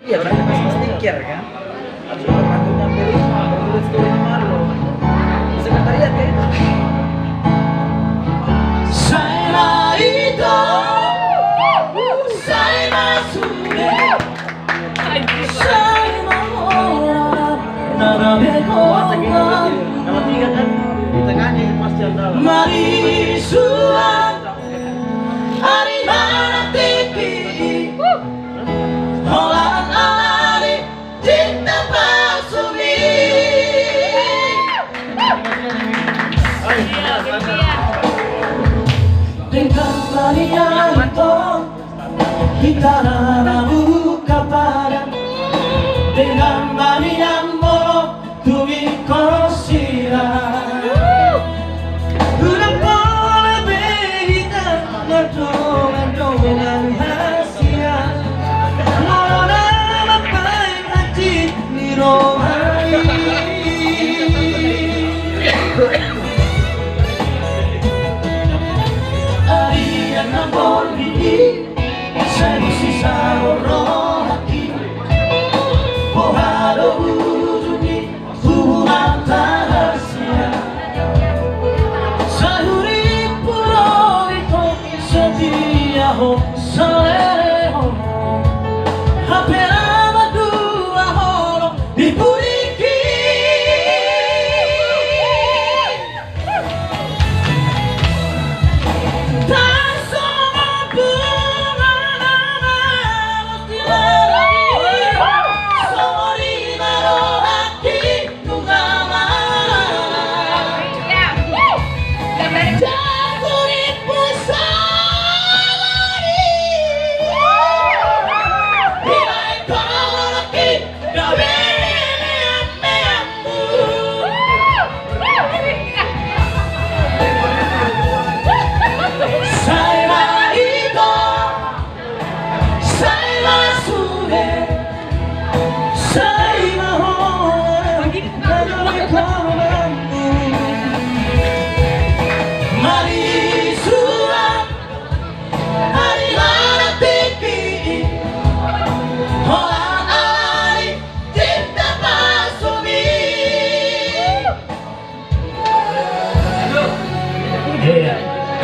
Iya, kan masih stiker kan. Harus bantu nyamperin tulis story-nya Marlo. Sekretariat kan. Saya itu saya masuknya saya mau nada beko Kalau tiga kan di tengahnya pasti ada. mari suat hari mana tiki holang alari cinta pasumi dengan larian itu kita buka pada dengan larian moro tuwi kosira udah boleh beda ngedongan hasia moro nama baik hati nirohani Ariana Boldi saya sisa rohati poharo ujungi hubungan rahasia sayuri puro itu setia ho saleho hapera madua holo dipuriki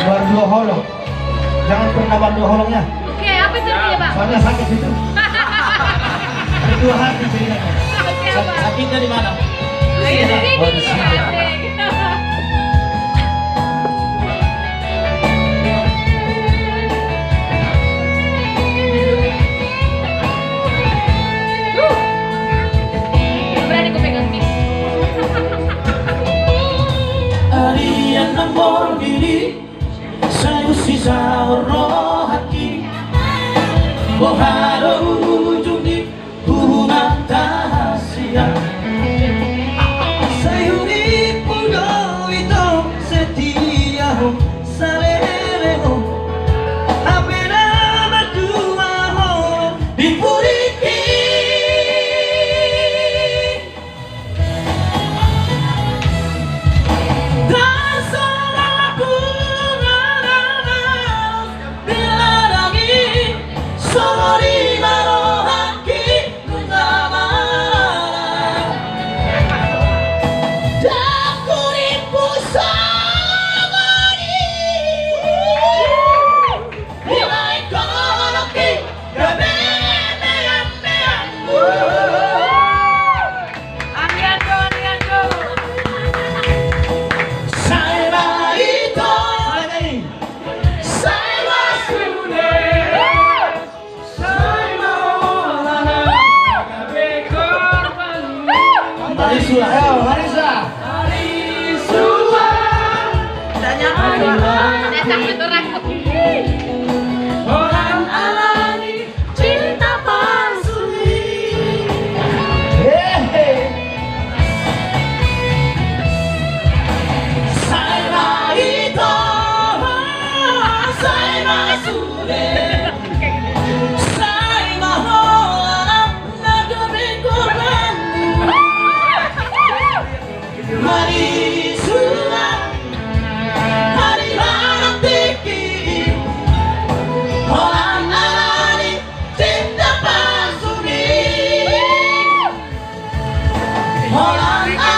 Baru dua holong. Jangan pernah baru dua holongnya. Oke, apa itu artinya, Pak? Soalnya sakit itu. Ada dua hati ceritanya. Oke, apa? sakitnya di mana? Ini Oh, di sini. Berani gue pegang mic. Ariana Boldi saya sisa rohati poharo ujungi hubungan rahasia sayuri pudo itu setia ho saleho apena berdua ho dipuriki orang alami cinta palsumi saya itu saya masude saya mahola nagame korbanmu mari surat hari mana tiki Orang